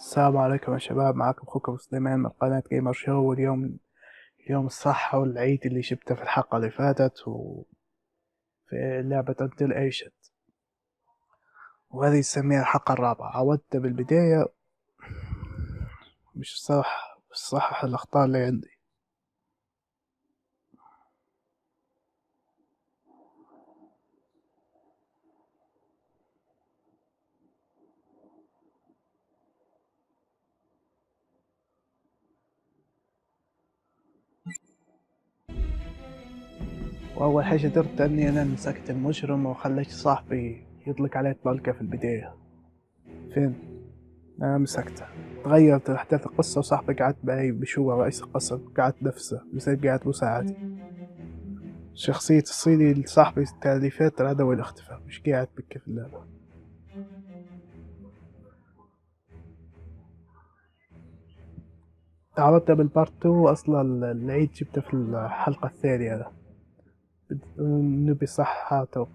السلام عليكم يا شباب، معكم أخوكم سليمان من قناة جيمر شو. واليوم الصحة والعيد اللي شفته في الحلقة اللي فاتت وفي لعبة انتل ايشت، وهذه نسميها الحلقة الرابعة. عودت بالبداية مش صح الأخطاء اللي عندي. وأول حاجة درت أني أنا مسكت المجرم وخليت صاحبي يطلق عليه طلقة في البداية. فين؟ أنا مسكته، تغيرت أحداث القصة وصاحبي قعد معي بشو رئيس القصة، قعد نفسه بصير قاعد مساعدي. شخصية الصيني لصاحبي التاليفات العدوي الاختفاء، مش قاعد بكي في اللعبة. تعرضت بالبارت 2 أصلا العيد جبته في الحلقة الثانية. هذا نبي صحته.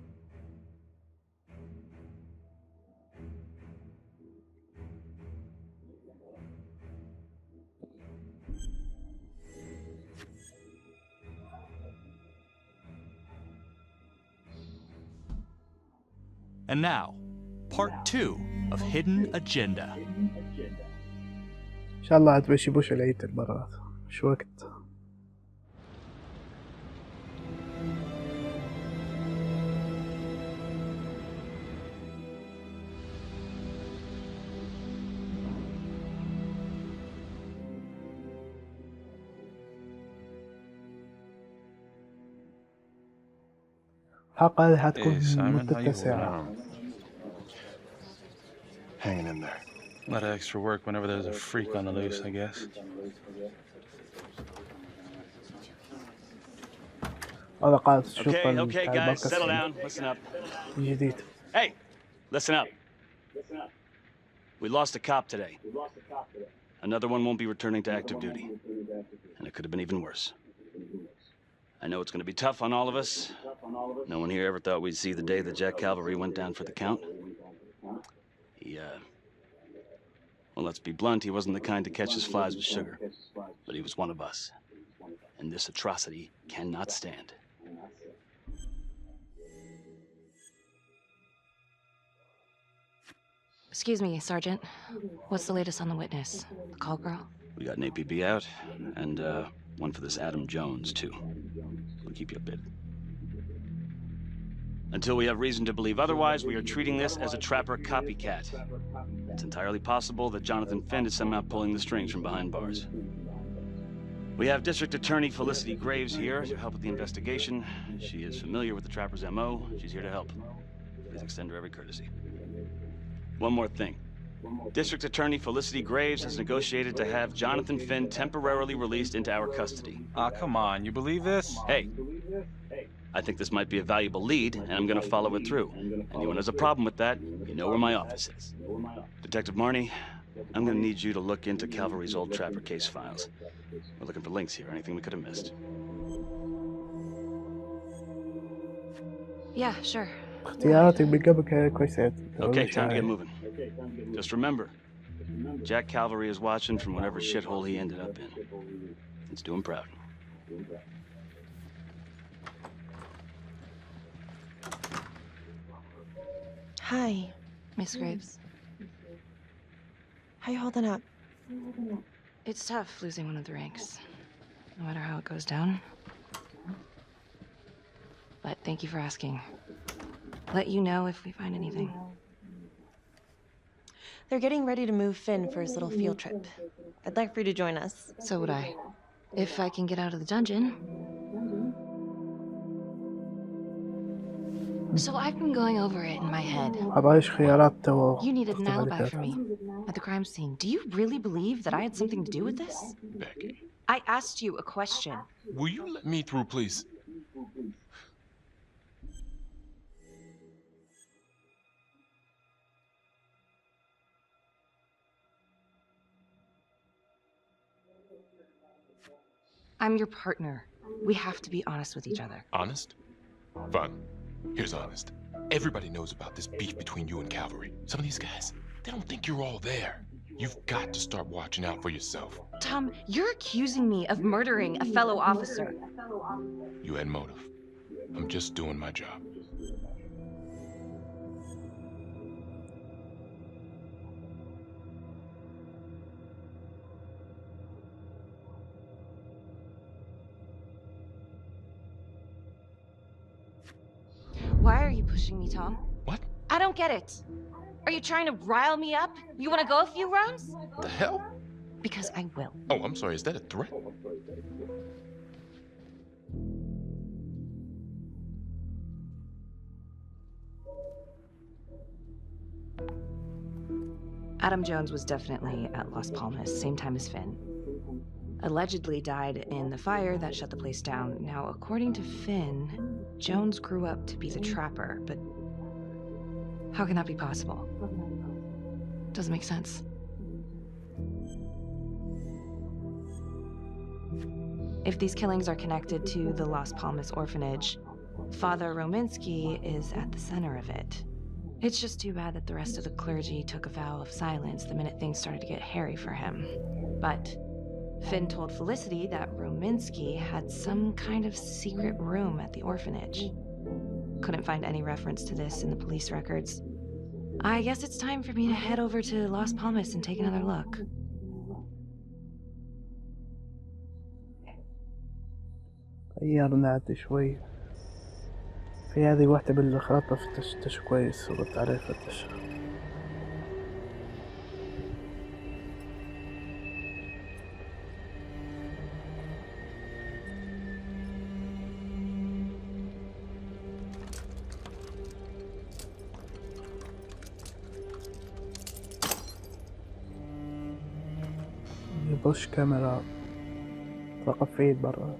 And now, part 2 of Hidden Agenda. إن شاء الله عاد بيشوفوش العيد المرات، مش وقت. الحلقة هذه حتكون مدتها ساعة. Hanging in there. A lot of extra work whenever there's a freak on the loose, I guess. هذا قاعد تشوف Okay, guys, settle down. Listen up. جديد. Hey, listen up. We lost a cop today. Another one won't be returning to active duty. And it could have been even worse. I know it's going to be tough on all of us. No one here ever thought we'd see the day that Jack Cavalry went down for the count. Well, let's be blunt, he wasn't the kind to catch his flies with sugar. But he was one of us. And this atrocity cannot stand. Excuse me, Sergeant. What's the latest on the witness? The call girl? We got an APB out, and one for this Adam Jones, too. We'll keep you updated. Until we have reason to believe otherwise, we are treating this as a trapper copycat. It's entirely possible that Jonathan Finn is somehow pulling the strings from behind bars. We have District Attorney Felicity Graves here to help with the investigation. She is familiar with the trapper's MO. She's here to help. Please extend her every courtesy. One more thing. District Attorney Felicity Graves has negotiated to have Jonathan Finn temporarily released into our custody. Come on, you believe this? Hey, I think this might be a valuable lead, and I'm going to follow it through. Anyone has a problem with that, you know where my office is. Detective Marnie, I'm going to need you to look into Calvary's old trapper case files. We're looking for links here, anything we could have missed. Yeah, sure. اختياراتي من قبل كانت كويسة. Okay, time to get moving. Just remember, Jack Calvary is watching from whatever shithole he ended up in. Let's do him proud. Hi, Miss Graves. how you holding up? It's tough losing one of the ranks, no matter how it goes down. But thank you for asking. Let you know if we find anything. They're getting ready to move Finn for his little field trip. I'd like for you to join us. So would I. If I can get out of the dungeon. So I've been going over it in my head. أبغاش خيارات تو. You needed an alibi for me at the crime scene. Do you really believe that I had something to do with this? Becky, I asked you a question. will you let me through, please? I'm your partner. We have to be honest with each other. Honest? Fine. Here's honest. Everybody knows about this beef between you and Cavalry. Some of these guys, they don't think you're all there. You've got to start watching out for yourself. Tom, you're accusing me of murdering a fellow officer. You had motive. I'm just doing my job. Why are you pushing me, Tom? What? I don't get it. Are you trying to rile me up? You want to go a few rounds? The hell? Because I will. Oh, I'm sorry. Is that a threat? Adam Jones was definitely at Las Palmas, same time as Finn. Allegedly died in the fire that shut the place down. Now, according to Finn, Jones grew up to be the trapper, but how can that be possible? Doesn't make sense. If these killings are connected to the Las Palmas orphanage, Father Rominsky is at the center of it. It's just too bad that the rest of the clergy took a vow of silence the minute things started to get hairy for him. But Finn told Felicity that Rominsky had some kind of secret room at the orphanage. Couldn't find any reference to this in the police records. I guess it's time for me to head over to Las Palmas and take another look. غيرنا عاد شوي. في هذه واحدة بالخرطة فتشتش كويس وقلت عليه فتش. يبوش كاميرا توقف في ايد برا.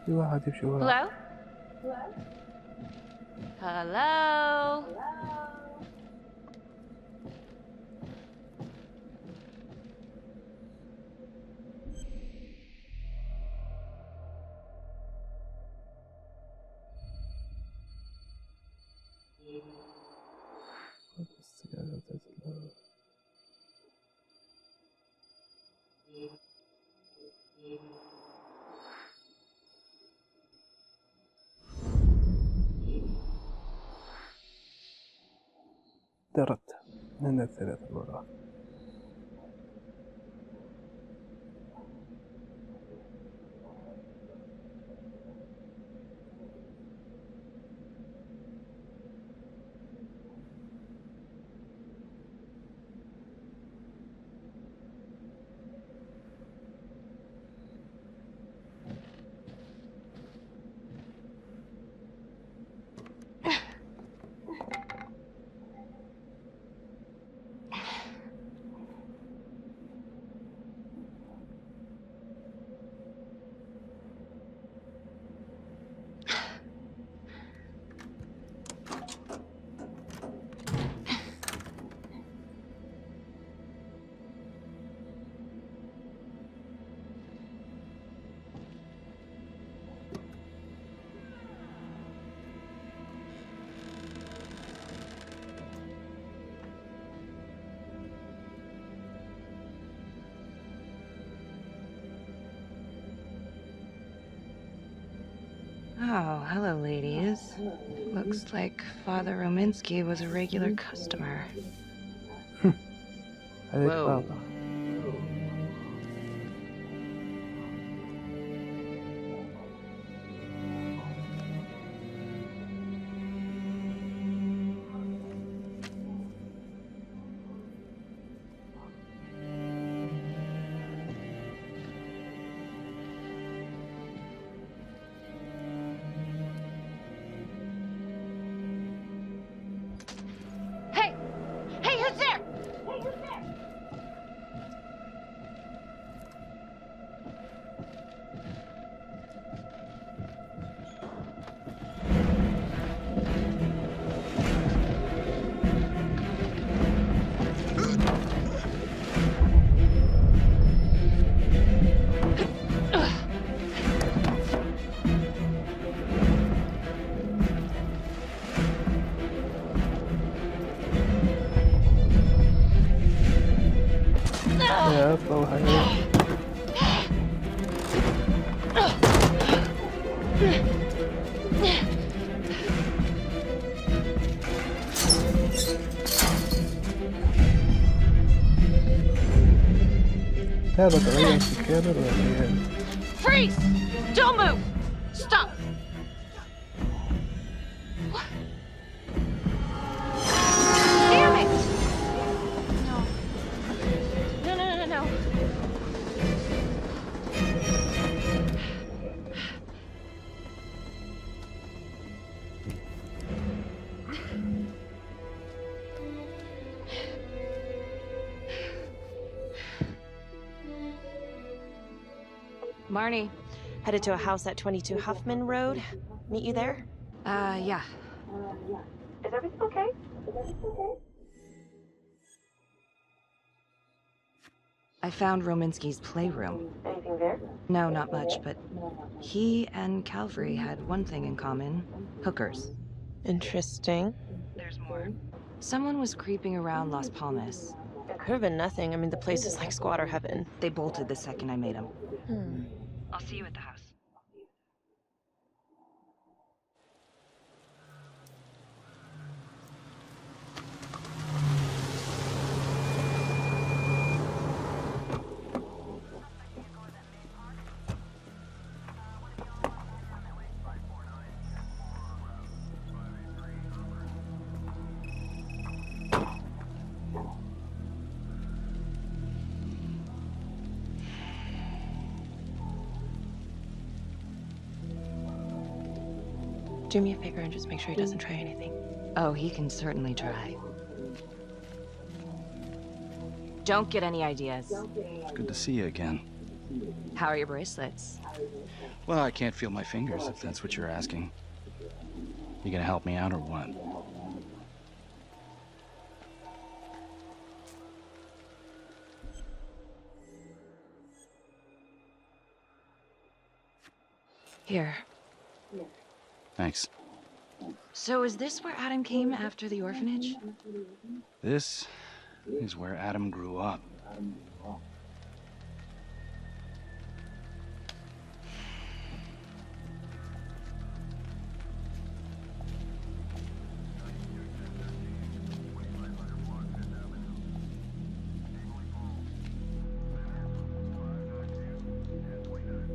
في واحد يمشي ورا. Hello? Hello? درت من الثلاثة الوراء. Oh, hello, ladies. Looks like Father Rominsky was a regular customer. عليك Whoa. بابا. Hey! Hey, who's there? يا طوحة يا. هذا تغير في الكاميرا ولا إيه؟ Freeze! Don't move! Stop! Damn it! No. No, no, no, no, no. Marnie. Headed to a house at 22 Huffman Road. Meet you there? Yeah. Is everything okay? I found Rominsky's playroom. Anything there? No, not much, but he and Calvary had one thing in common. Hookers. Interesting. There's more. Someone was creeping around Las Palmas. It could have been nothing. I mean, the place is like squatter heaven. They bolted the second I made them. Hmm. I'll see you at the house. Do me a favor and just make sure he doesn't try anything. Oh, he can certainly try. Don't get any ideas. It's good to see you again. How are your bracelets? Well, I can't feel my fingers, if that's what you're asking. You gonna help me out or what? Here. Thanks. So is this where Adam came after the orphanage? This is where Adam grew up.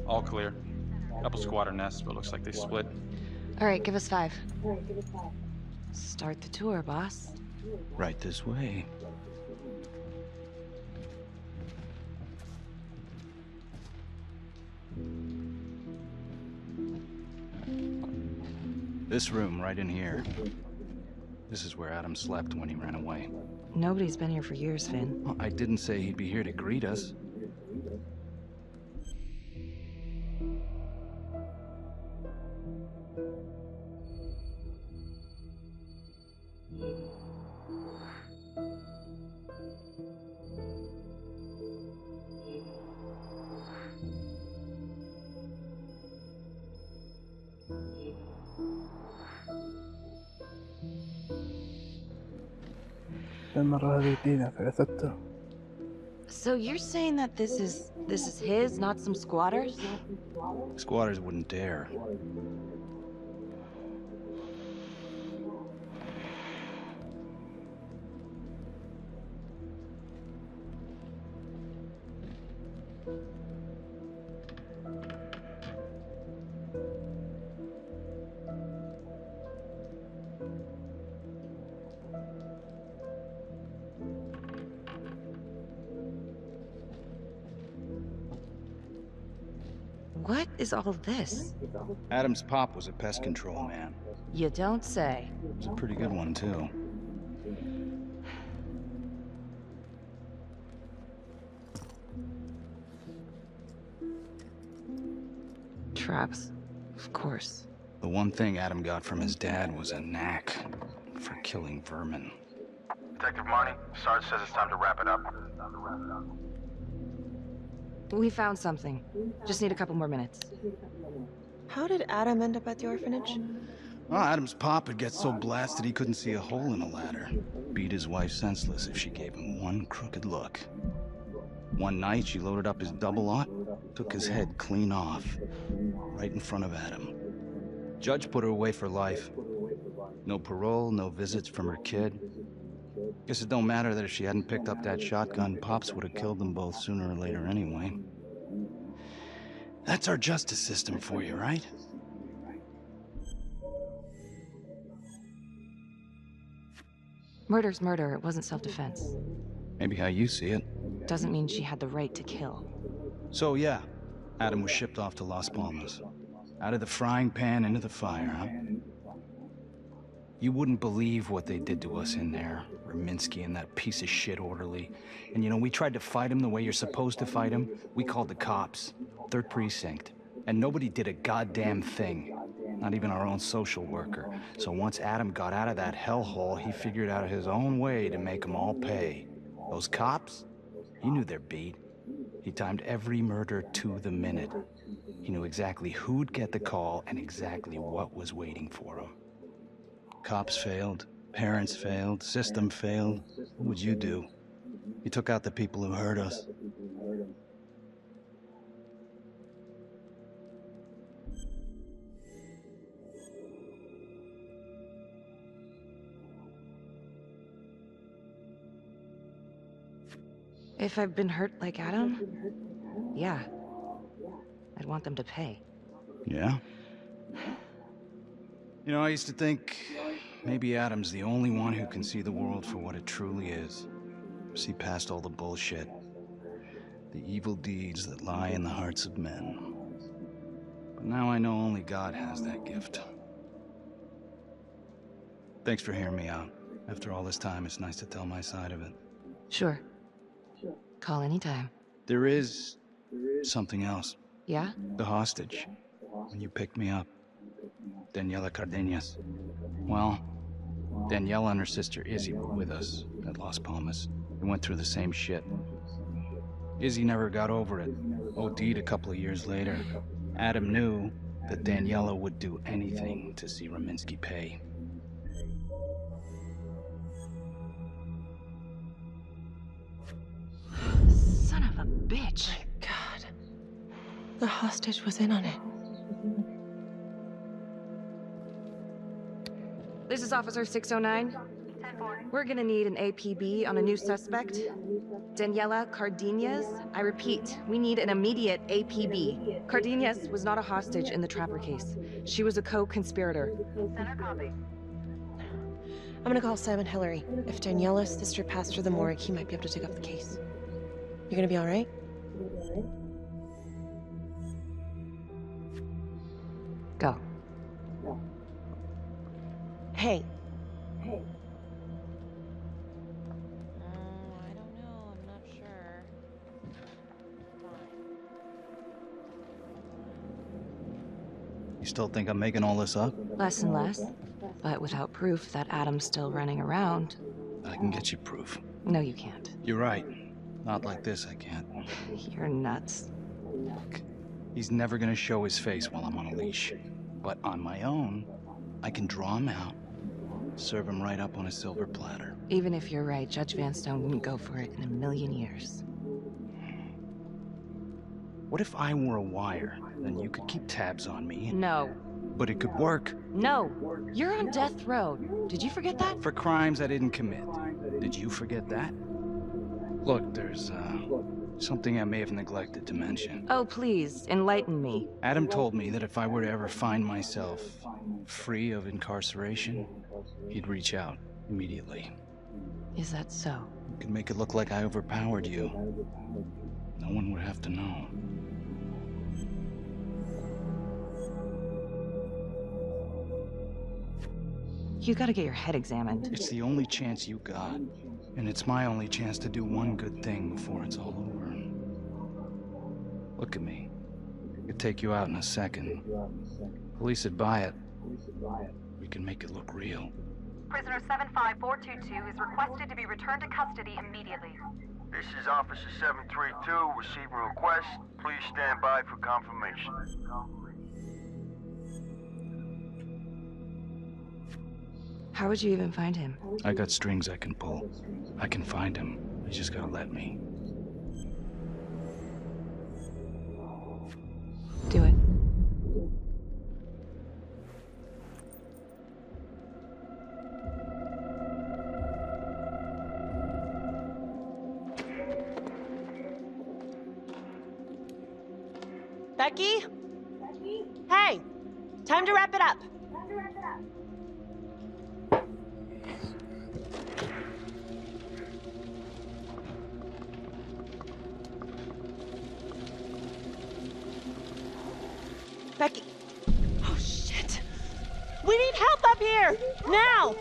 All clear. Couple squatter nests, but looks like they split. All right, give us 5. Start the tour, boss. Right this way. This room right in here. This is where Adam slept when he ran away. Nobody's been here for years, Finn. Well, I didn't say he'd be here to greet us. المرة هذه يدينا في ثبته. So you're saying that this is his, not some squatters? Squatters wouldn't dare. What is all this? Adam's pop was a pest control man. You don't say. It's a pretty good one, too. Traps. Of course. The one thing Adam got from his dad was a knack for killing vermin. Detective Marnie, Sarge says it's time to wrap it up. We found something. Just need a couple more minutes. How did Adam end up at the orphanage? Well, Adam's pop had get so blasted he couldn't see a hole in a ladder. Beat his wife senseless if she gave him one crooked look. One night, she loaded up his double-aught, took his head clean off, right in front of Adam. Judge put her away for life. No parole, no visits from her kid. Guess it don't matter that if she hadn't picked up that shotgun, Pops would have killed them both sooner or later anyway. That's our justice system for you, right? Murder's murder. It wasn't self-defense. Maybe how you see it. Doesn't mean she had the right to kill. So yeah, Adam was shipped off to Las Palmas. Out of the frying pan into the fire, huh? You wouldn't believe what they did to us in there. Rominsky and that piece of shit orderly. And you know, we tried to fight him the way you're supposed to fight him. We called the cops. 3rd Precinct. And nobody did a goddamn thing. Not even our own social worker. So once Adam got out of that hellhole, he figured out his own way to make them all pay. Those cops? He knew their beat. He timed every murder to the minute. He knew exactly who'd get the call and exactly what was waiting for him. Cops failed, parents failed, system failed. What would you do? He took out the people who hurt us. If I've been hurt like Adam, yeah. I'd want them to pay. Yeah? You know, I used to think maybe Adam's the only one who can see the world for what it truly is. See past all the bullshit. The evil deeds that lie in the hearts of men. But now I know only God has that gift. Thanks for hearing me out. After all this time, it's nice to tell my side of it. Sure. Call anytime. There is something else. Yeah? The hostage. When you picked me up. Daniela Cardenas. Well, Daniela and her sister Izzy were with us at Las Palmas. We went through the same shit. Izzy never got over it. OD'd a couple of years later. Adam knew that Daniela would do anything to see Rominsky pay. Son of a bitch. My God. The hostage was in on it. This is Officer 609. We're gonna need an APB on a new suspect. Daniela Cardenas. I repeat, we need an immediate APB. Cardenas was not a hostage in the Trapper case. She was a co-conspirator. Center copy. I'm gonna call Simon Hillary. If Daniela's sister passed through the morgue, he might be able to take up the case. You're gonna be all right? Go. Hey. I don't know. I'm not sure. You still think I'm making all this up? Less and less. But without proof that Adam's still running around. I can get you proof. No, you can't. You're right. Not like this, I can't. You're nuts. Look, he's never gonna show his face while I'm on a leash. But on my own, I can draw him out, serve him right up on a silver platter. Even if you're right, Judge Vanstone wouldn't go for it in a million years. What if I were a wire? Then you could keep tabs on me. No. But it could work. No. You're on death row. Did you forget that? For crimes I didn't commit. Did you forget that? Look, there's, something I may have neglected to mention. Oh, please, enlighten me. Adam told me that if I were to ever find myself free of incarceration, he'd reach out immediately. Is that so? You could make it look like I overpowered you. No one would have to know. You gotta get your head examined. It's the only chance you got. And it's my only chance to do one good thing before it's all over. Look at me. I could take you out in a second. Police would buy it. We can make it look real. Prisoner 75422 is requested to be returned to custody immediately. This is Officer 732 receiving request. Please stand by for confirmation. How would you even find him? I got strings I can pull. I can find him. You just gotta let me. Do it. Becky? Hey! Time to wrap it up. Becky. Oh, shit. We need help up here! Now!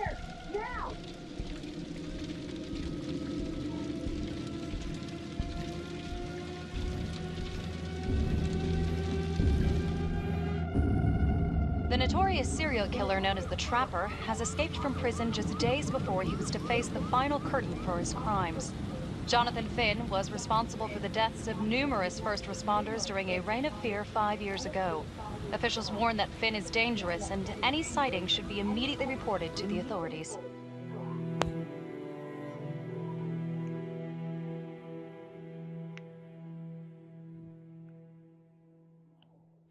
The notorious serial killer known as the Trapper has escaped from prison just days before he was to face the final curtain for his crimes. Jonathan Finn was responsible for the deaths of numerous first responders during a reign of fear 5 years ago. Officials warn that Finn is dangerous and any sighting should be immediately reported to the authorities.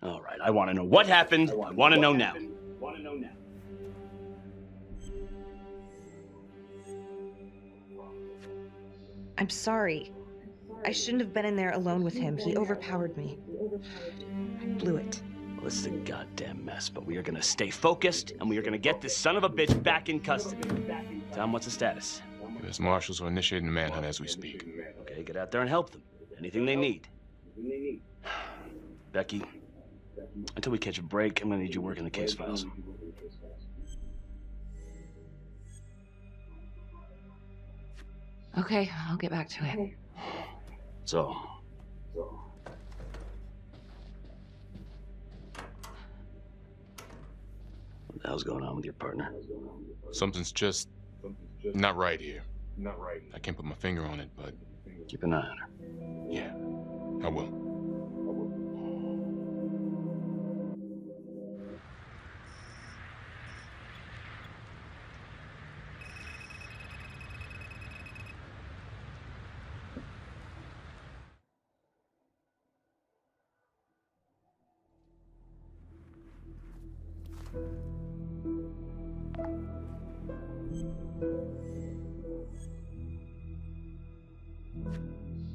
All right, I want to know what happened. I want to know now. I'm sorry. I shouldn't have been in there alone with him. He overpowered me. I blew it. Well, this is a goddamn mess, but we are going to stay focused, and we are going to get this son of a bitch back in custody. Tom, what's the status? U.S. Marshals are initiating the manhunt as we speak. Okay, get out there and help them. Anything they need. Becky, until we catch a break, I'm going to need you working the case files. Okay, I'll get back to it. So, what the hell's going on with your partner? Something's just not right here. I can't put my finger on it, but... Keep an eye on her. Yeah, I will.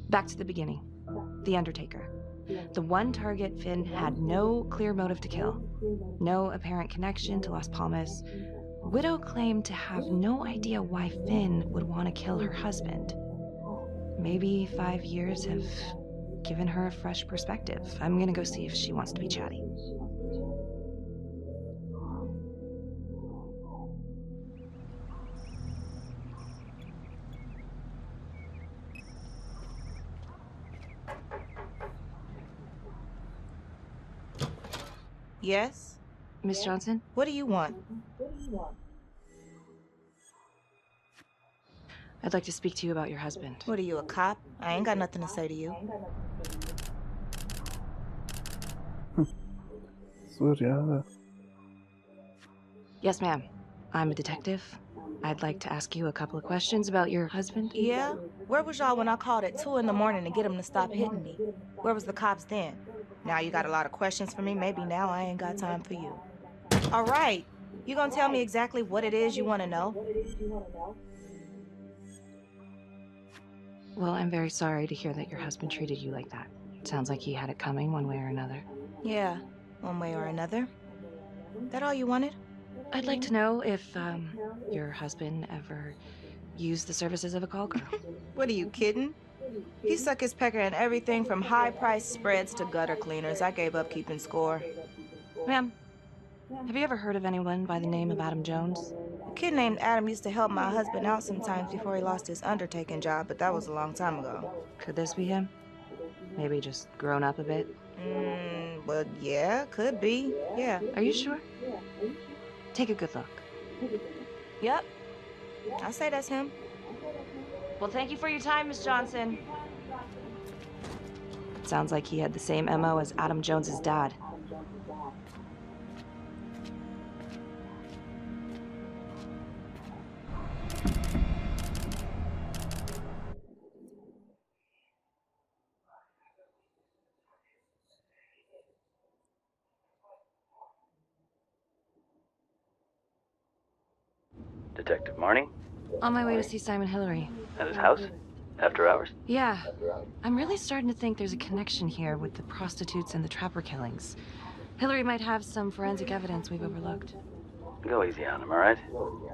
Back to the beginning. The Undertaker. The one target Finn had no clear motive to kill. No apparent connection to Las Palmas. Widow claimed to have no idea why Finn would want to kill her husband. Maybe 5 years have given her a fresh perspective. I'm gonna go see if she wants to be chatty. Yes? Miss Johnson? What do you want? I'd like to speak to you about your husband. What are you, a cop? I ain't got nothing to say to you. Sorry. Yes, ma'am. I'm a detective. I'd like to ask you a couple of questions about your husband. Yeah? Where was y'all when I called at 2 in the morning to get him to stop hitting me? Where was the cops then? Now you got a lot of questions for me. Maybe now I ain't got time for you. All right. You gonna tell me exactly what it is you want to know? Well, I'm very sorry to hear that your husband treated you like that. Sounds like he had it coming one way or another. Yeah, one way or another. That all you wanted? I'd like to know if, your husband ever used the services of a call girl. What are you kidding? He suck his pecker in everything from high-priced spreads to gutter cleaners. I gave up keeping score. Ma'am, have you ever heard of anyone by the name of Adam Jones? A kid named Adam used to help my husband out sometimes before he lost his undertaking job, but that was a long time ago. Could this be him? Maybe just grown up a bit? Well, yeah, could be. Yeah. Are you sure? Take a good look. Yep. I say that's him. Well, thank you for your time, Miss Johnson. Sounds like he had the same MO as Adam Jones's dad. Detective Marnie? On my way to see Simon Hillary. At his house? After hours? Yeah. I'm really starting to think there's a connection here with the prostitutes and the trapper killings. Hillary might have some forensic evidence we've overlooked. Go easy on him, all right?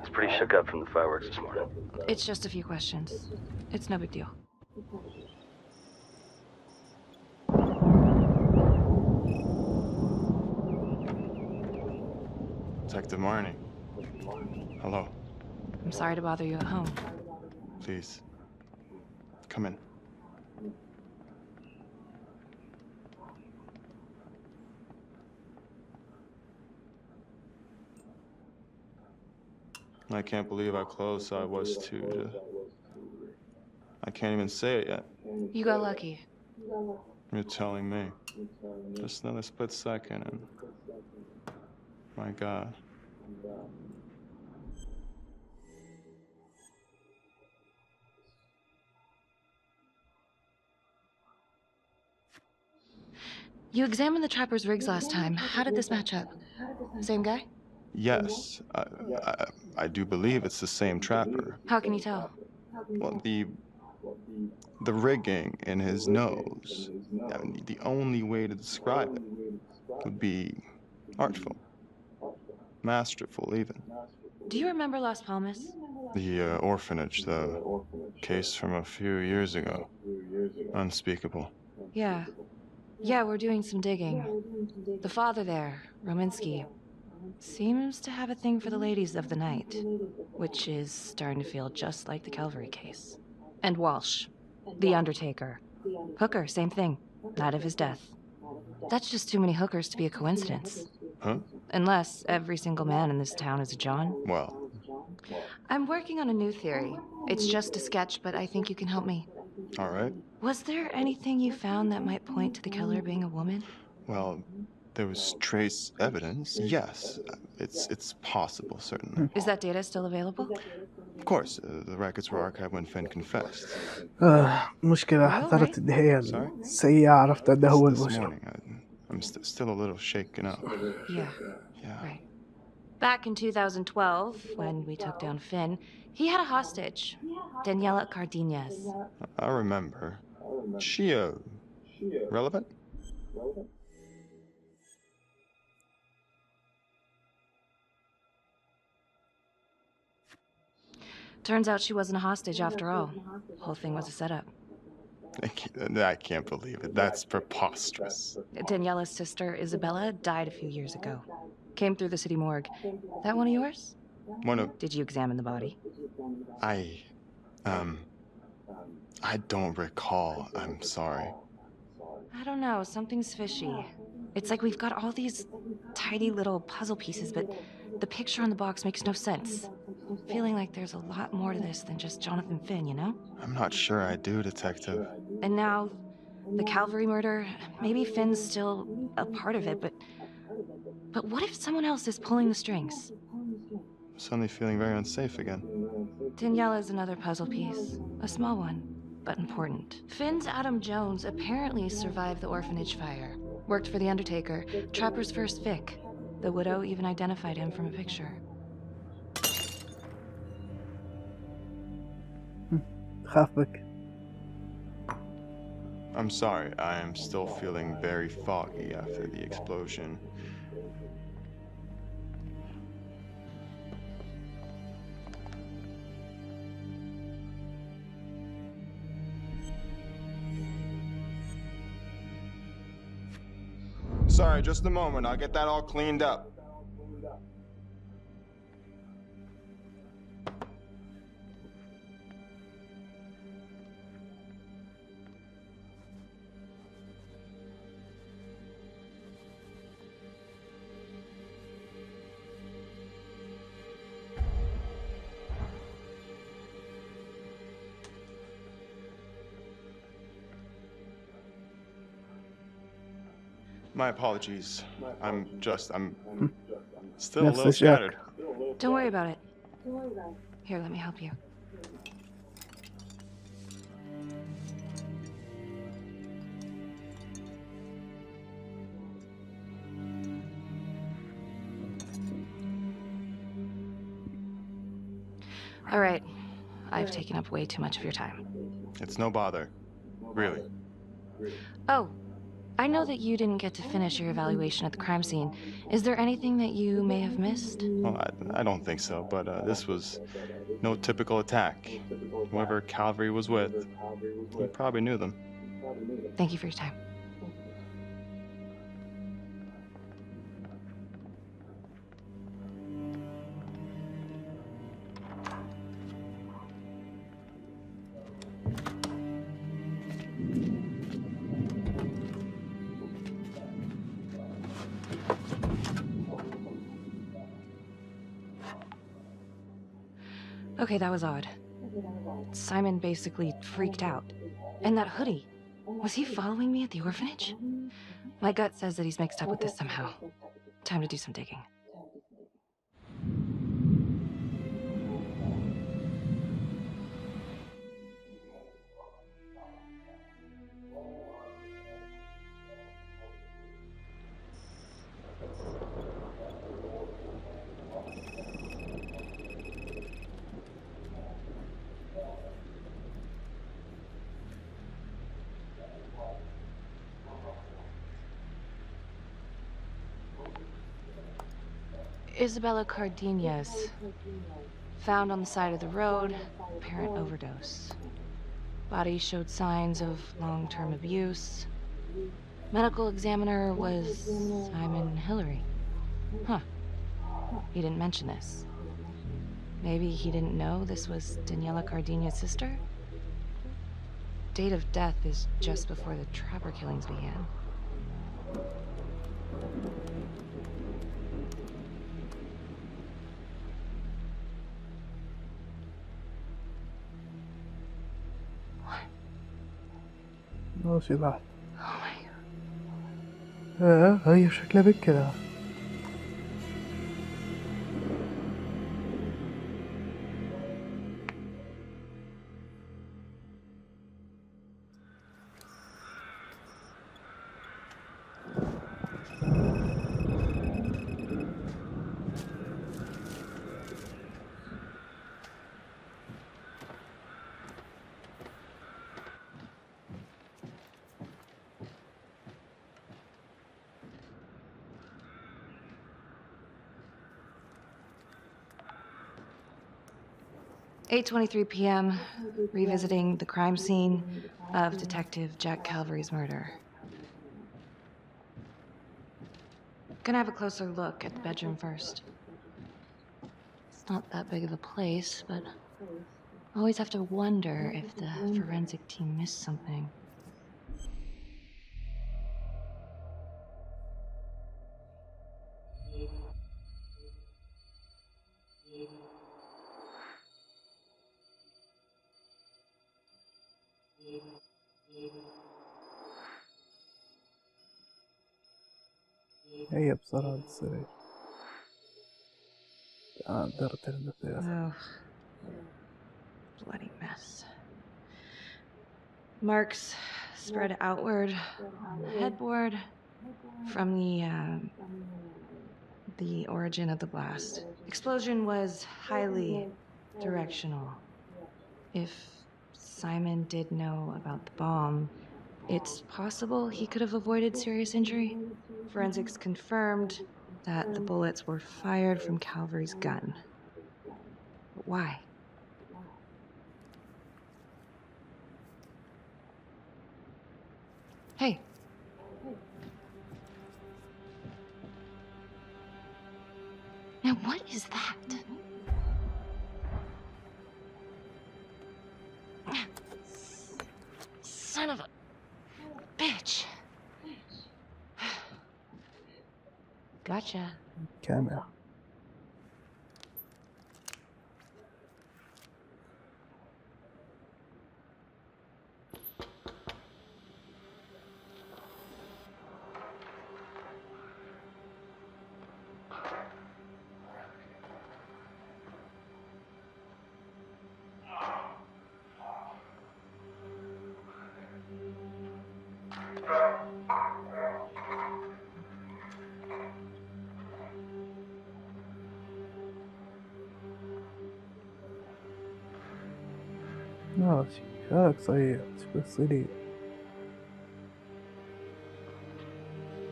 He's pretty shook up from the fireworks this morning. It's just a few questions. It's no big deal. Detective Marnie. Hello. I'm sorry to bother you at home. Please. Come in. I can't believe how close I was to... I can't even say it yet. You got lucky. You're telling me. Just another split second and... My God. You examined the trapper's rigs last time. How did this match up? Same guy? Yes, I do believe it's the same trapper. How can you tell? Well, the rigging in his nose, I mean, the only way to describe it would be artful, masterful even. Do you remember Las Palmas? The orphanage, the case from a few years ago. Unspeakable. Yeah. Yeah, we're doing some digging. The father there, Rominsky, seems to have a thing for the ladies of the night, which is starting to feel just like the Calvary case. And Walsh, the undertaker. Hooker, same thing. Night of his death. That's just too many hookers to be a coincidence. Huh? Unless every single man in this town is a John. Well. I'm working on a new theory. It's just a sketch, but I think you can help me. All right. Was there anything you found that might point to the killer being a woman? Well, there was trace evidence, yes. It's possible, certainly. Is that data still available? Of course, the records were archived when Finn confessed. مشكلة حضرت الدهية السيئة عرفت ده هو المجرم. I'm still a little shaken up. Yeah. Right. Back in 2012, when we took down Finn, he had a hostage, Daniela Cardenas. I remember. She, relevant? Turns out she wasn't a hostage after all. The whole thing was a setup. I can't believe it. That's preposterous. Daniela's sister, Isabella, died a few years ago. Came through the city morgue. That one of yours? One of... Did you examine the body? I don't recall. I'm sorry. I don't know. Something's fishy. It's like we've got all these tidy little puzzle pieces, but the picture on the box makes no sense. Feeling like there's a lot more to this than just Jonathan Finn, you know? I'm not sure I do, Detective. And now, the Calvary murder, maybe Finn's still a part of it, but what if someone else is pulling the strings? I'm suddenly feeling very unsafe again. Daniela's another puzzle piece. A small one, but important. Finn's Adam Jones apparently survived the orphanage fire. Worked for the undertaker, Trapper's first Vic. The widow even identified him from a picture. خاف بك. I'm sorry, I am still feeling very foggy after the explosion. Sorry, just a moment. I'll get that all cleaned up. My apologies. I'm still a little scattered. Don't worry about it. Here, let me help you. All right. I've taken up way too much of your time. It's no bother. Really. Oh. I know that you didn't get to finish your evaluation at the crime scene. Is there anything that you may have missed? Well, I don't think so, but this was no typical attack. Whoever Calvary was with, he probably knew them. Thank you for your time. Okay, that was odd. Simon basically freaked out. And that hoodie. Was he following me at the orphanage? My gut says that he's mixed up with this somehow. Time to do some digging. Isabella Cardenas, found on the side of the road, apparent overdose. Body showed signs of long-term abuse. Medical examiner was Simon Hillary. Huh. He didn't mention this. Maybe he didn't know this was Daniela Cardenas' sister? Date of death is just before the Trapper killings began. ماشي راحت. Oh my god. هي شكلها بكذا. (8:23 p.m., revisiting the crime scene of Detective Jack Calvary's murder. Gonna have a closer look at the bedroom first. It's not that big of a place, but I always have to wonder if the forensic team missed something. هي بصراحة تصير درت المثير. Oh, bloody mess. Marks spread outward on the headboard from the origin of the blast. Explosion was highly directional. If Simon did know about the bomb, It's possible he could have avoided serious injury. Forensics confirmed that the bullets were fired from Calvary's gun. But why? Hey. Now what is that? Son of a bitch. Gotcha. كاميرا. ماشي هاك صحيح بس لي.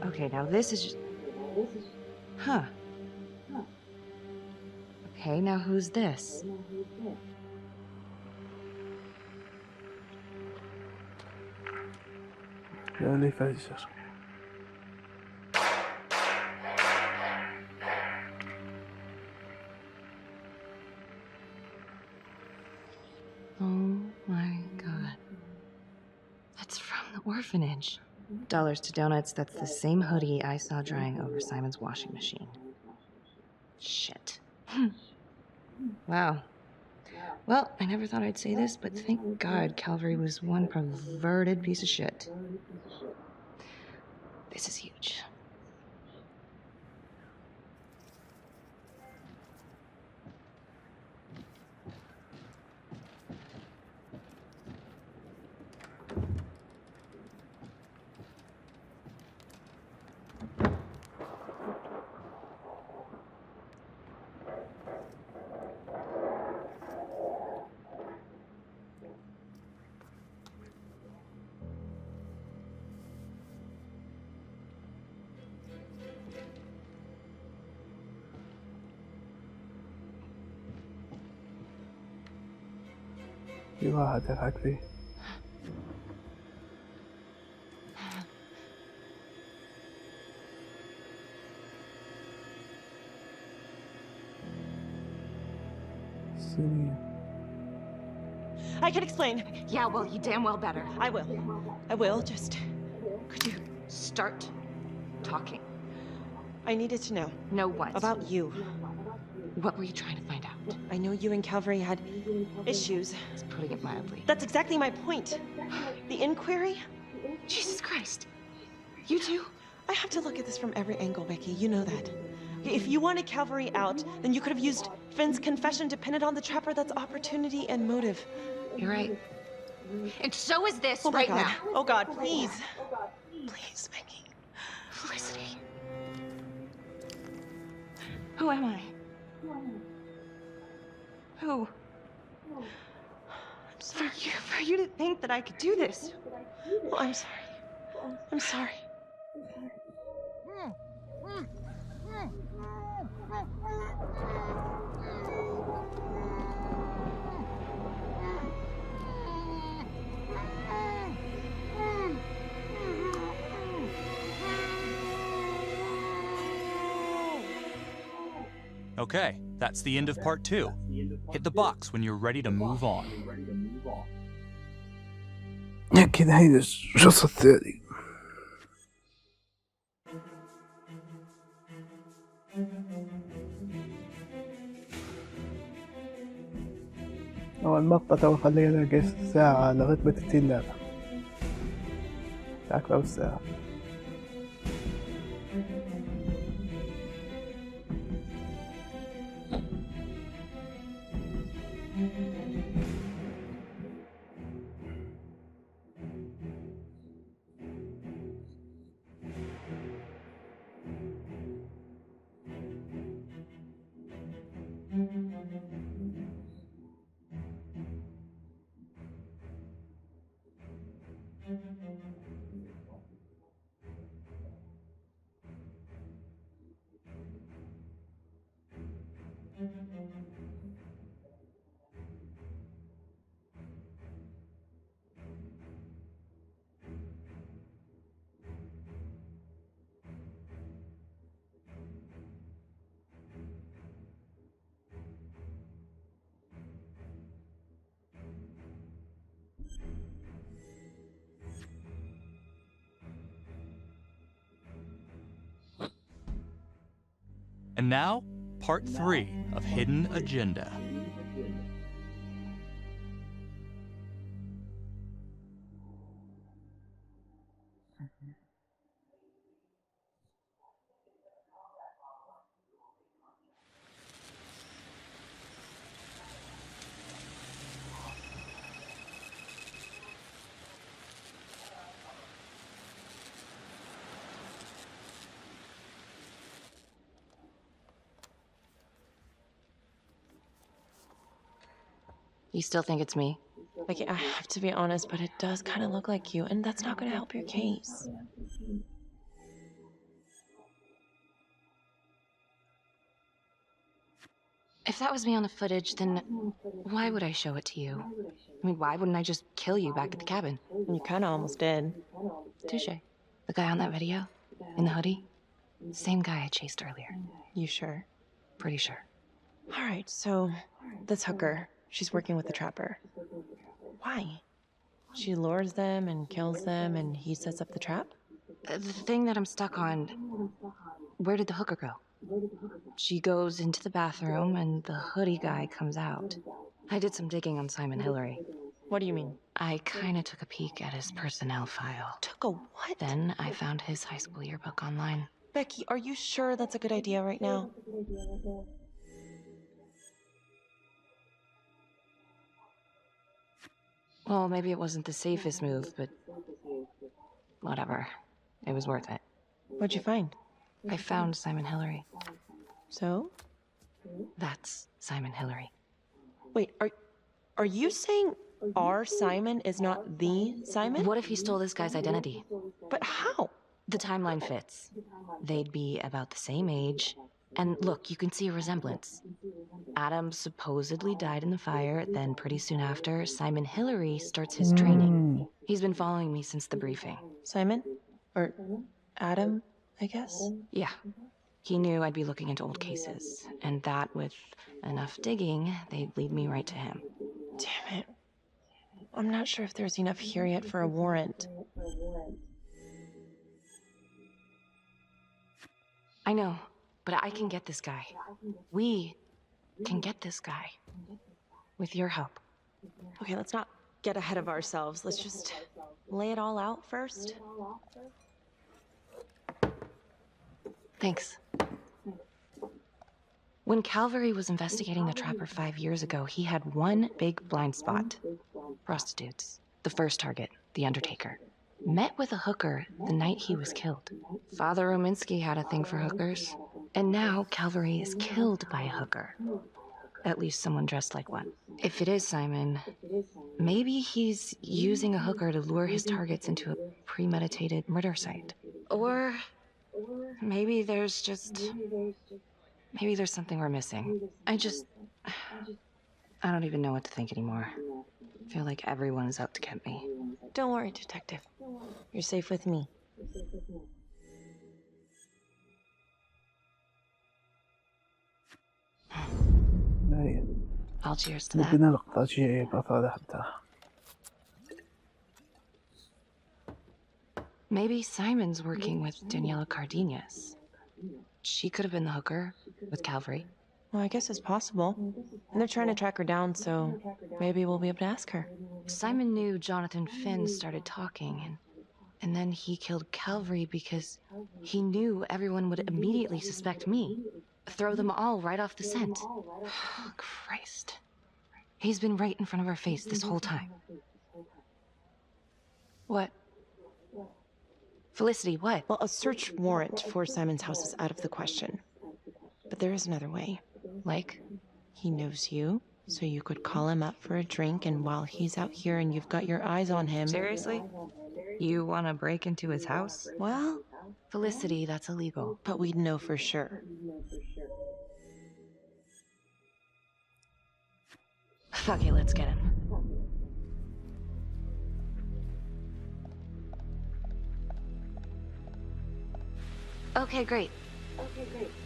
Okay, now this is just... Huh. Okay, now who's this? يعني فجر. Oh my god. That's from the orphanage. Dollars to donuts, that's the same hoodie I saw drying over Simon's washing machine. Shit. Wow. Well, I never thought I'd say this, but thank God Calvary was one perverted piece of shit. This is huge. في واحد يضحك فيه. I can explain. Yeah, well, you damn well better. I will. I will, just... Could you start talking? I needed to know. Know what? About you. What were you trying to find out? I know you and Calvary had issues. It's putting it mildly. That's exactly my point. The inquiry? Jesus Christ. You too? I have to look at this from every angle, Becky. You know that. If you wanted Calvary out, then you could have used Finn's confession to pin it on the trapper. That's opportunity and motive. You're right. And so is this Oh right my God. now. Oh God, please. Please, Becky. Felicity. Who am I? Who? I'm sorry. For you to think that I could do this. Well, I'm sorry. I'm sorry. Okay, that's the end of part 2. Hit the box when you're ready to move on. أكيد هيدا الشخص الثاني. أول مقطع تو خلينا قيس ساعة لغاية ما تنتهي اللعبة. أكثر من ساعة. And now, part 3 of Hidden Agenda. You still think it's me? Like, I have to be honest, but it does kind of look like you, and that's not going to help your case. If that was me on the footage, then why would I show it to you? I mean, why wouldn't I just kill you back at the cabin? You kind of almost did. Touche. The guy on that video? In the hoodie? Same guy I chased earlier. You sure? Pretty sure. All right, so this hooker, she's working with the trapper. Why? She lures them and kills them, and he sets up the trap? The thing that I'm stuck on, where did the hooker go? She goes into the bathroom, and the hoodie guy comes out. I did some digging on Simon Hillary. What do you mean? I kind of took a peek at his personnel file. Took a what? Then I found his high school yearbook online. Becky, are you sure that's a good idea right now? Well, maybe it wasn't the safest move, but whatever. It was worth it. What'd you find? I found Simon Hillary. So? That's Simon Hillary. Wait, are you saying our Simon is not the Simon? What if he stole this guy's identity? But how? The timeline fits. They'd be about the same age. And look, you can see a resemblance. Adam supposedly died in the fire, then pretty soon after, Simon Hillary starts his training. He's been following me since the briefing. Simon? Or Adam, I guess? Yeah. He knew I'd be looking into old cases, and that with enough digging, they'd lead me right to him. Damn it. I'm not sure if there's enough here yet for a warrant. I know, but I can get this guy. We can get this guy. With your help. Okay, let's not get ahead of ourselves. Let's just lay it all out first. Thanks. When Calvary was investigating the Trapper 5 years ago, he had one big blind spot. Prostitutes. The first target, the Undertaker. Met with a hooker the night he was killed. Father Rominsky had a thing for hookers. And now Calvary is killed by a hooker. At least someone dressed like one. If it is Simon, maybe he's using a hooker to lure his targets into a premeditated murder site. Or maybe there's something we're missing. I don't even know what to think anymore. I feel like everyone is out to get me. Don't worry, Detective. You're safe with me. I'll cheers to that. بدنا لقطة شيء بفضل حتى. Maybe Simon's working with Daniela Cardenas. She could have been the hooker with Calvary. Well, I guess it's possible. And they're trying to track her down, so maybe we'll be able to ask her. Simon knew Jonathan Finn started talking, and then he killed Calvary because he knew everyone would immediately suspect me. Throw them all right off the scent. Christ. He's been right in front of our face this whole time. What? Felicity, what? Well, a search warrant for Simon's house is out of the question. But there is another way. Like? He knows you, so you could call him up for a drink, and while he's out here and you've got your eyes on him... Seriously? You want to break into his house? Well... Felicity, that's illegal. But we'd know for sure. Fuck it, let's get him. Okay, great.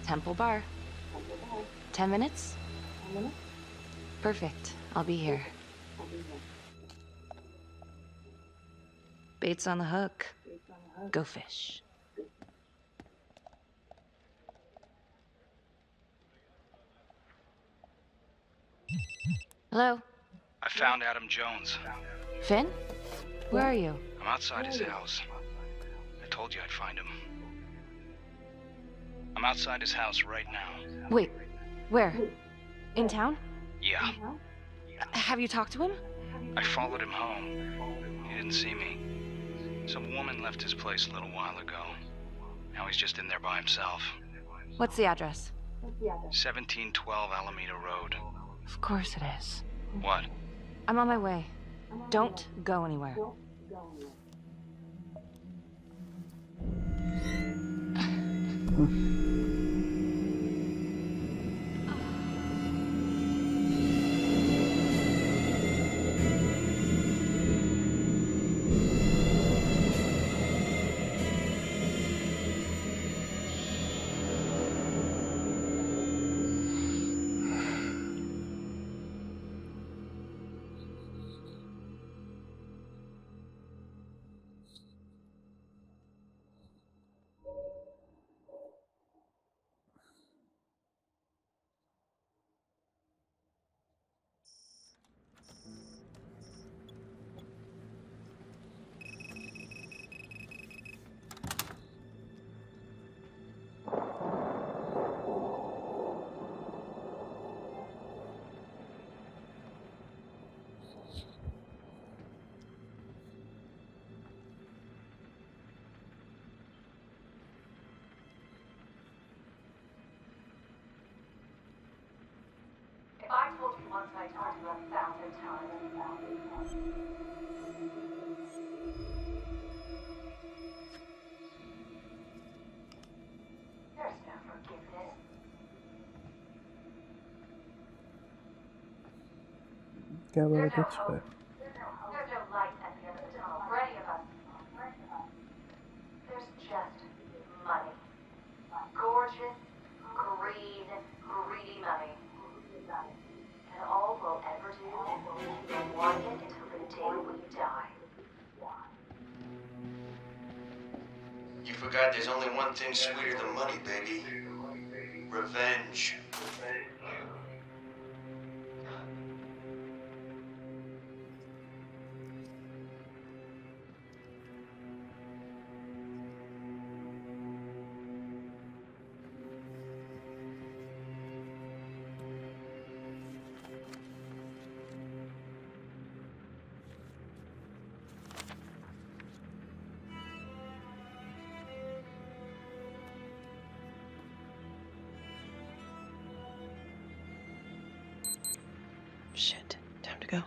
Temple Bar. 10 minutes? Perfect. I'll be here. Bait's on the hook. Go fish. Hello? I found Adam Jones. Finn? Where are you? I'm outside his house. I told you I'd find him. I'm outside his house right now. Wait, where? In town? Yeah. Have you talked to him? I followed him home. He didn't see me. Some woman left his place a little while ago. Now he's just in there by himself. What's the address? 1712 Alameda Road. Of course it is. What? I'm on my way. Don't go anywhere. If I told you once, I told you 1,000 times. There's no forgiveness. كاميرا تشفى. There's no light at the end of the tunnel for any of us. There's just money. Gorgeous, green, greedy money. And all we'll ever do is want it until the day we die. You forgot there's only one thing sweeter than money, baby. Revenge. Shit, time to go.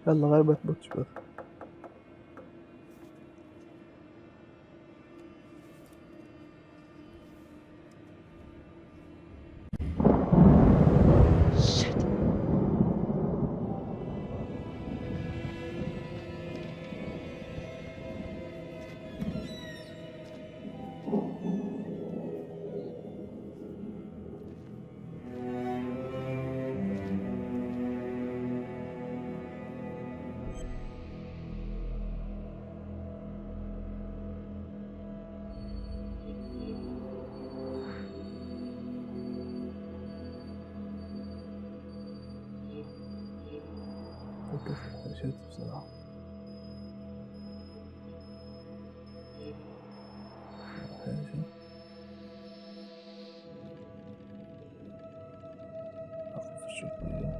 يلا غيبة بوتشبر. شفت بصراحة. أخف الشوية.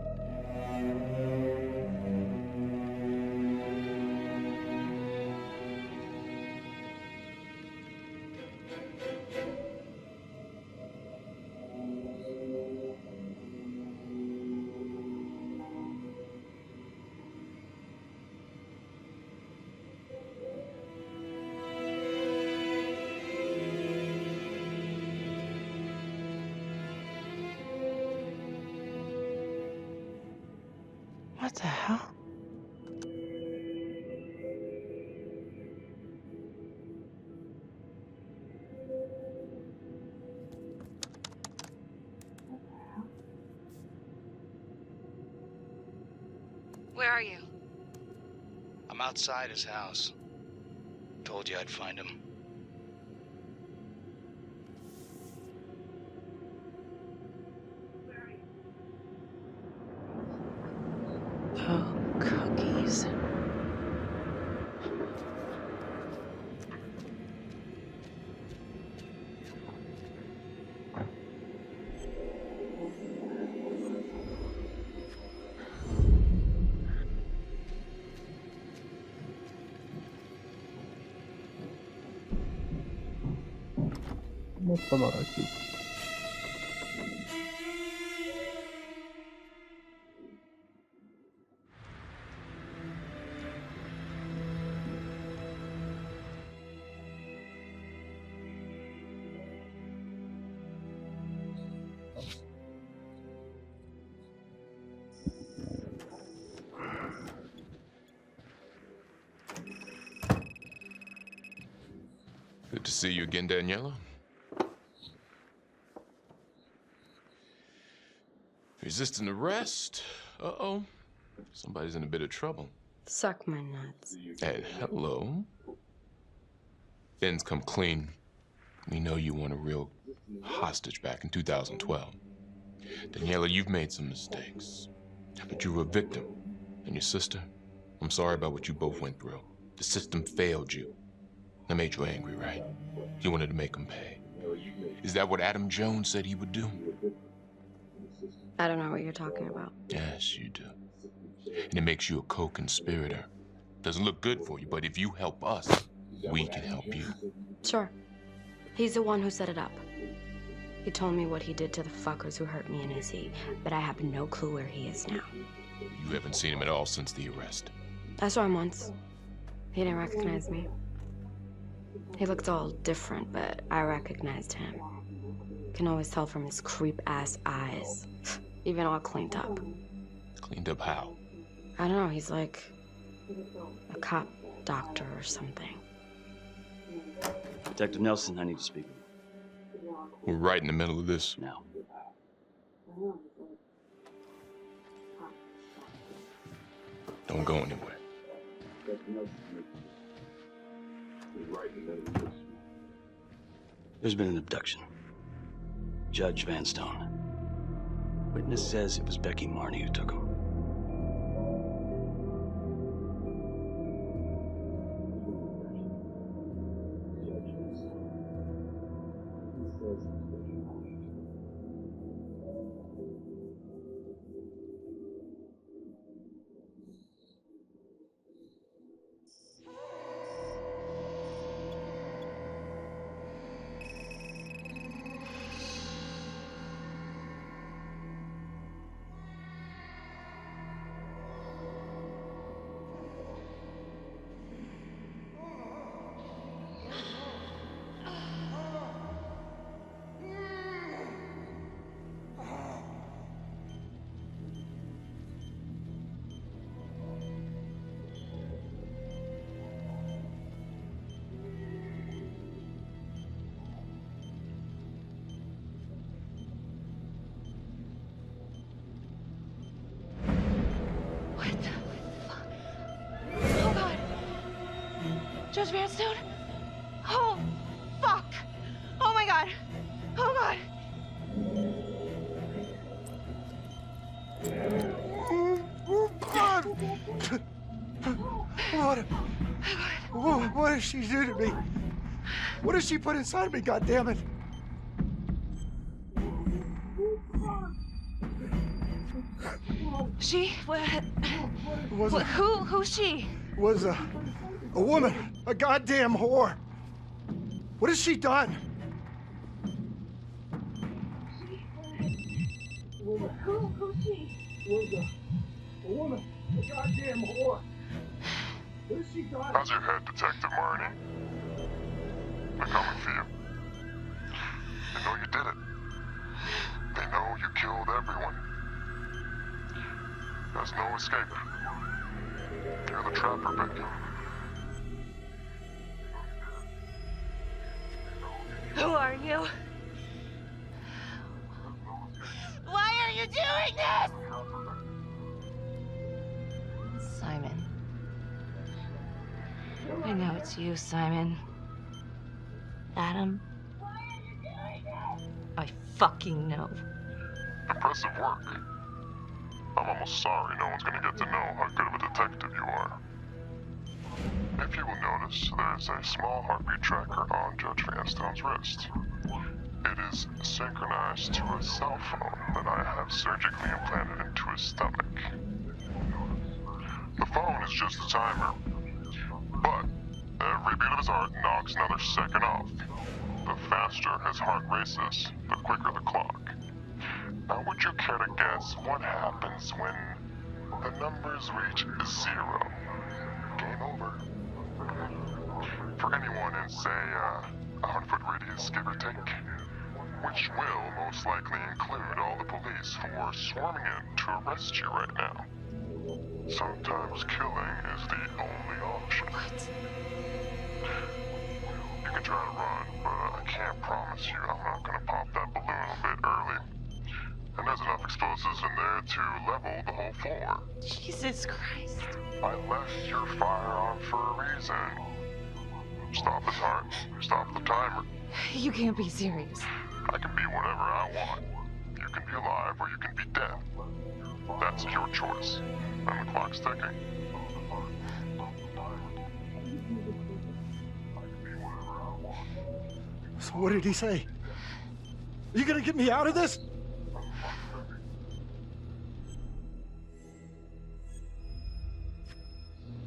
What the hell? Where are you? I'm outside his house. Told you I'd find him. Oh, cookies. مؤتمر أكيد. Good to see you again, Daniela. Resisting arrest? Uh-oh. Somebody's in a bit of trouble. Suck my nuts. And hello. Finn's come clean. We know you want a real hostage back in 2012. Daniela, you've made some mistakes. But you were a victim. And your sister, I'm sorry about what you both went through. The system failed you. That made you angry, right? You wanted to make him pay. Is that what Adam Jones said he would do? I don't know what you're talking about. Yes, you do. And it makes you a co-conspirator. Doesn't look good for you, but if you help us, we can help you. Sure. He's the one who set it up. He told me what he did to the fuckers who hurt me in Izzy, but I have no clue where he is now. You haven't seen him at all since the arrest. I saw him once. He didn't recognize me. He looked all different, but I recognized him. Can always tell from his creep-ass eyes. Even all cleaned up. Cleaned up how? I don't know, he's like a cop doctor or something. Detective Nelson, I need to speak with you. We're right in the middle of this. Now. Don't go anywhere. There's been an abduction. Judge Vanstone. Witness says it was Becky Marnie who took him. Judge Vanstone? Oh, fuck! Oh my god! Oh god! What did she do to me? What did she put inside me, goddammit? She? What? Who's she? Was a woman, a goddamn whore. What has she done? Who's she? Was a woman, a goddamn whore. What has she done? How's your head, Detective Marnie? They're coming for you. They know you did it. They know you killed everyone. There's no escape. You're the trapper, Becky. Who are you? Why are you doing this? Simon. I know it's you, Simon. Adam. I fucking know. Impressive work. I'm almost sorry no one's gonna get to know how good of a detective you are. If you will notice, there's a small heartbeat tracker on Judge Vanstone's wrist. It is synchronized to a cell phone that I have surgically implanted into his stomach. The phone is just a timer, but every beat of his heart knocks another second off. The faster his heart races, the quicker the clock. Now, would you care to guess what happens when the numbers reach 0? Game over. For anyone in, say, a 100-foot radius, give or take, which will most likely include all the police who are swarming in to arrest you right now. Sometimes killing is the only option. What? You can try to run, but I can't promise you I'm not gonna pop that balloon a bit early. And there's enough explosives in there to level the whole floor. Jesus Christ. I left your fire on for a reason. Stop his heart, stop the timer. You can't be serious. I can be whatever I want. You can be alive or you can be dead. That's your choice. And the clock's ticking. So what did he say? Are you gonna get me out of this?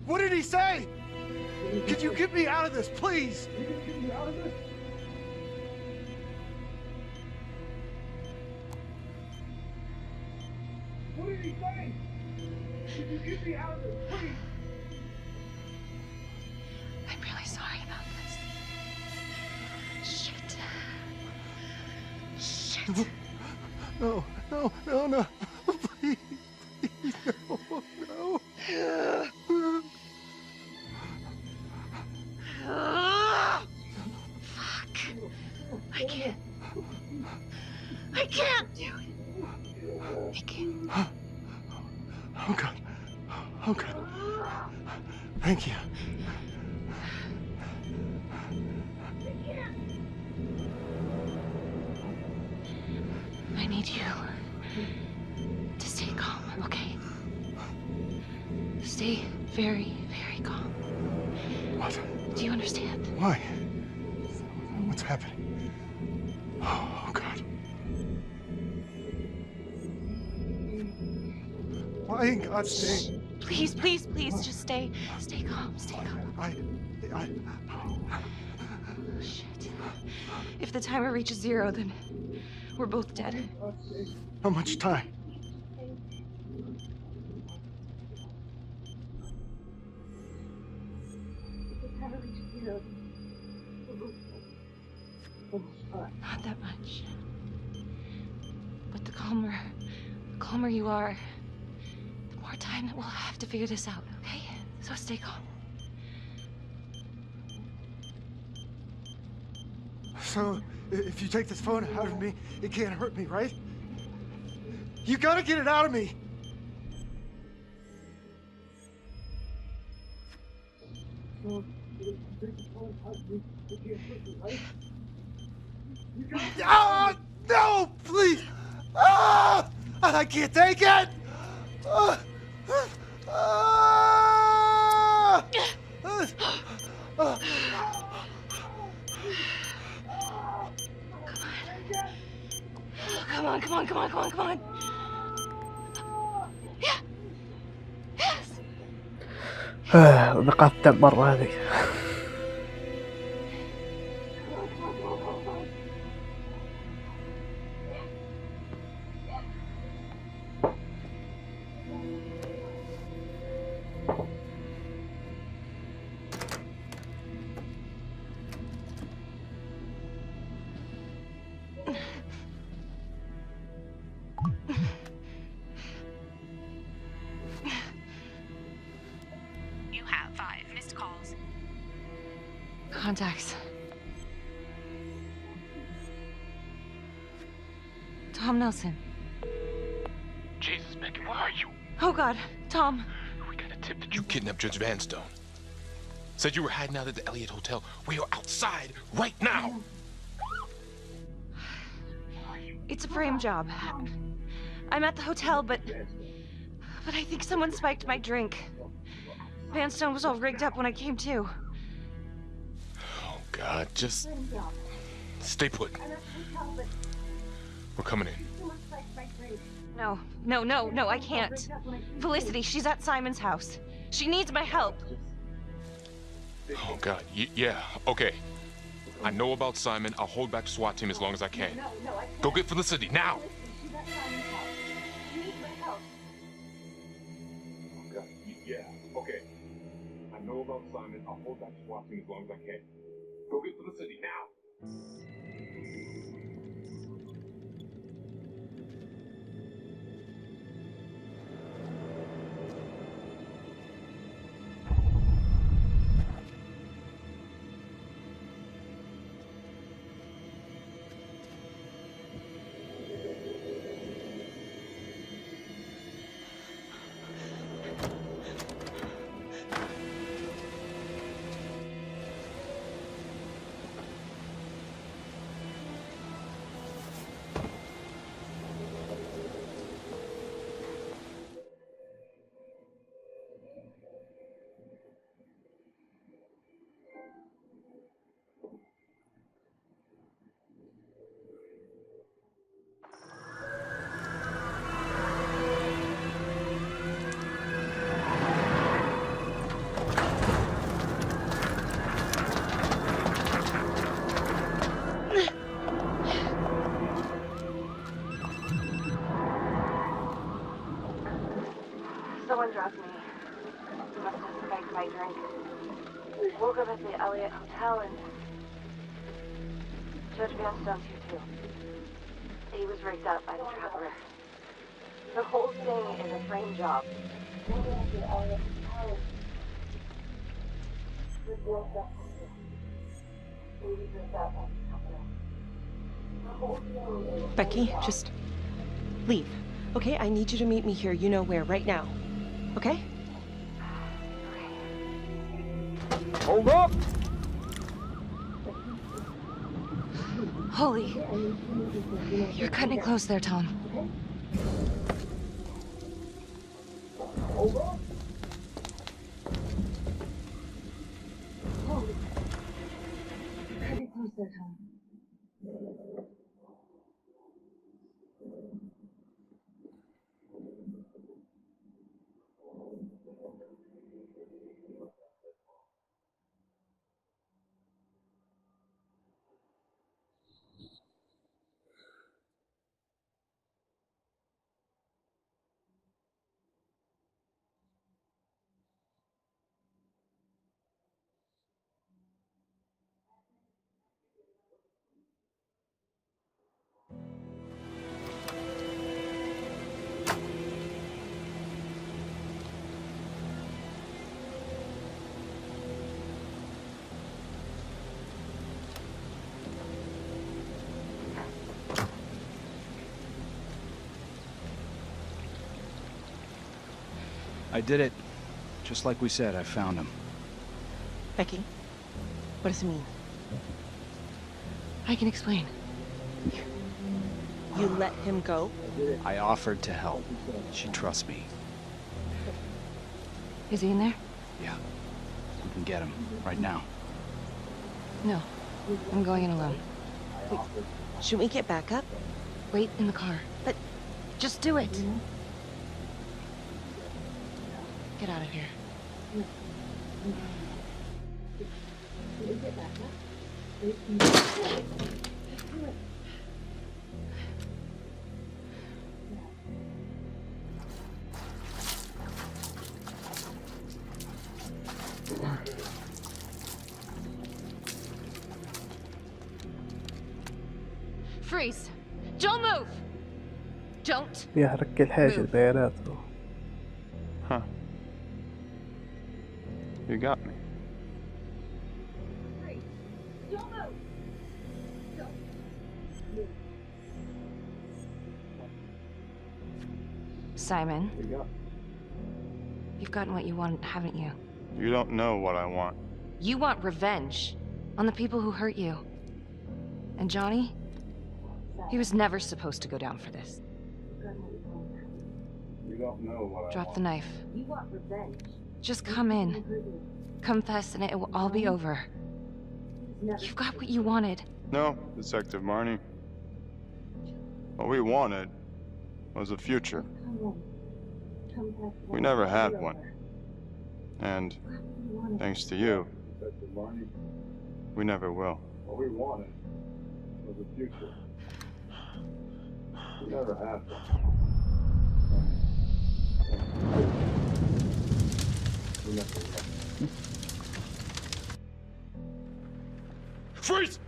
What did he say? Could you get me out of this, please? What did he say? Could you get me out of this, please? I'm really sorry about this. Shit. Shit. No, no, no, no. Please, please, no, no. Fuck. I can't do it. I can't. Oh, God. Oh, God. Thank you. I need you to stay calm, okay? Stay very, very calm. What? Do you understand? Why? What's happening? Oh, God. Why in God's name? Please, please, please, just stay calm, stay calm. I... Oh, shit. If the timer reaches 0, then we're both dead. How much time? Not that much. But the calmer you are, the more time that we'll have to figure this out, okay? So stay calm. So, if you take this phone out of me, it can't hurt me, right? You gotta get it out of me! Ah, no, please! Ah, I can't take it! Come on. نقاط الدم مرة هذه. calls. Contacts. Tom Nelson. Jesus, Megan, where are you? Oh God, Tom. We got a tip that you kidnapped Judge Vanstone. Said you were hiding out at the Elliott Hotel. We are outside right now. It's a frame job. I'm at the hotel, but I think someone spiked my drink. Vanstone was all rigged up when I came to. Oh God, just stay put. We're coming in. No, I can't. Felicity, she's at Simon's house. She needs my help. Oh God, yeah, okay. I know about Simon. I'll hold back the SWAT team as long as I can. Go get Felicity, now! Yeah, okay. I know about Simon. I'll hold back the SWAT team as long as I can. Go get Felicity, now! Someone dropped me. Must have spiked my drink. Woke up at the Elliott Hotel and Judge Vanstone's here too. He was rigged up by the trapper. The whole thing is a frame job. Becky, just leave. Okay, I need you to meet me here, you know where, right now. Okay? Hold up! Holy. You're cutting it close there, Tom. Hold up! You're cutting it close there, Tom. I did it. Just like we said, I found him. Becky, what does it mean? I can explain. You let him go? I offered to help. She trusts me. Is he in there? Yeah. We can get him right now. No. I'm going in alone. Wait, should we get back up? Wait in the car. But just do it. Get out of here. Freeze! Don't move! Don't بيحرك كل حاجة بياناته. Huh. You got me. Simon, you've gotten what you want, haven't you? You don't know what I want. You want revenge on the people who hurt you. And Johnny? He was never supposed to go down for this. You don't know what Drop the knife. You want revenge? Just come in. Confess and it will all be over. You've got what you wanted. No, Detective Marnie. What we wanted was a future. We never had one. And thanks to you, we never will. What we wanted was a future. We never had one. We never will. Freeze!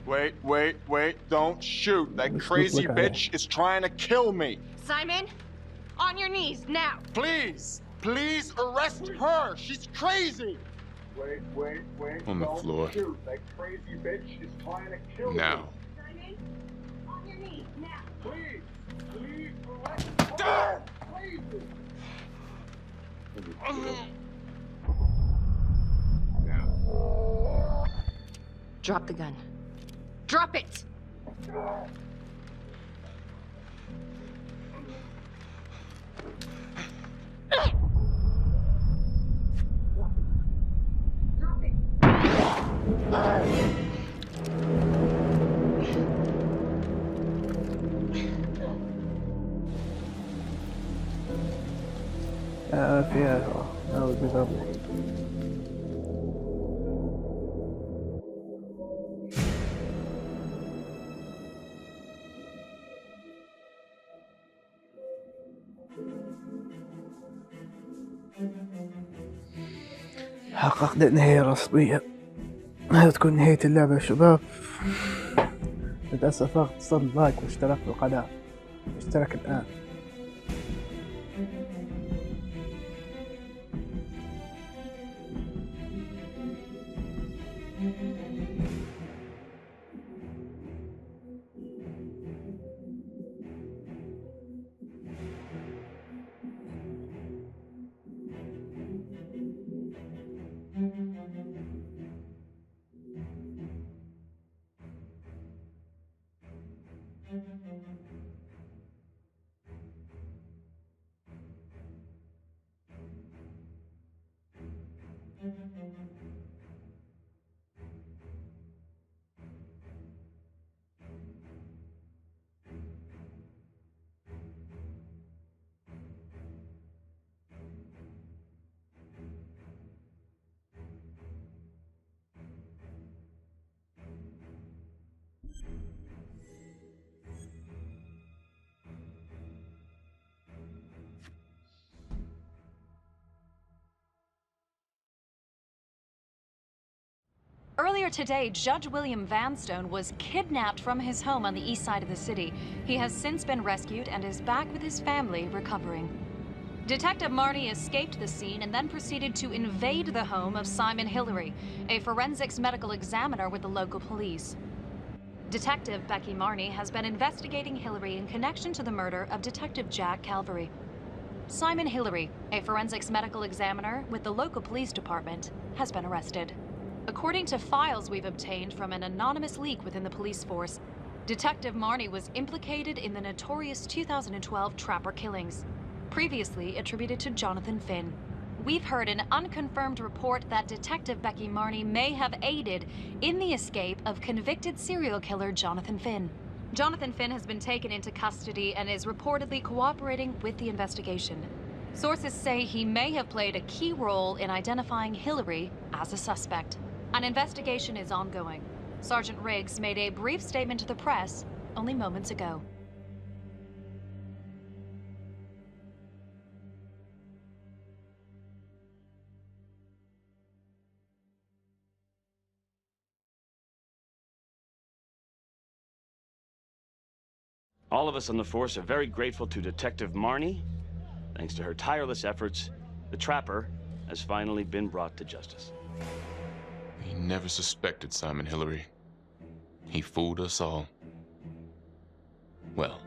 Wait, don't shoot. That crazy bitch is trying to kill me. Simon, on your knees, now. Please arrest her. She's crazy. Wait. On the floor. Shoot. That crazy bitch is trying to kill me. Now. Simon, on your knees, now. Please arrest her. Please. Drop the gun. Drop it! فيها بالضبط. حققنا نهاية رسمية. هذه تكون نهاية اللعبة يا شباب. للأسف اختصر لايك واشترك في القناة. اشترك الآن. Earlier today, Judge William Vanstone was kidnapped from his home on the east side of the city. He has since been rescued and is back with his family recovering. Detective Marnie escaped the scene and then proceeded to invade the home of Simon Hillary, a forensics medical examiner with the local police. Detective Becky Marnie has been investigating Hillary in connection to the murder of Detective Jack Calvary. Simon Hillary, a forensics medical examiner with the local police department, has been arrested. According to files we've obtained from an anonymous leak within the police force, Detective Marnie was implicated in the notorious 2012 Trapper killings, previously attributed to Jonathan Finn. We've heard an unconfirmed report that Detective Becky Marnie may have aided in the escape of convicted serial killer Jonathan Finn. Jonathan Finn has been taken into custody and is reportedly cooperating with the investigation. Sources say he may have played a key role in identifying Hillary as a suspect. An investigation is ongoing. Sergeant Riggs made a brief statement to the press only moments ago. All of us on the force are very grateful to Detective Marnie. Thanks to her tireless efforts, the Trapper has finally been brought to justice. He never suspected Simon Hillary. He fooled us all. Well,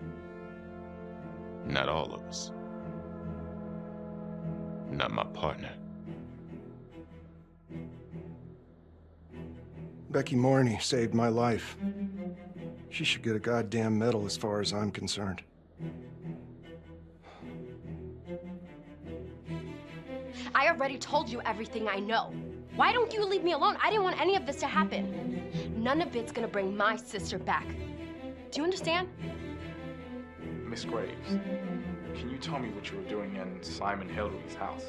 not all of us. Not my partner. Becky Morney saved my life. She should get a goddamn medal as far as I'm concerned. I already told you everything I know. Why don't you leave me alone? I didn't want any of this to happen. None of it's gonna bring my sister back. Do you understand? Miss Graves, can you tell me what you were doing in Simon Hillary's house?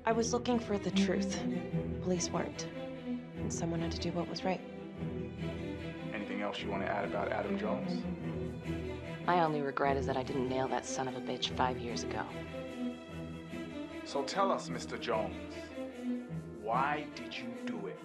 I was looking for the truth. Police weren't. And someone had to do what was right. Anything else you want to add about Adam Jones? My only regret is that I didn't nail that son of a bitch 5 years ago. So tell us, Mr. Jones, why did you do it?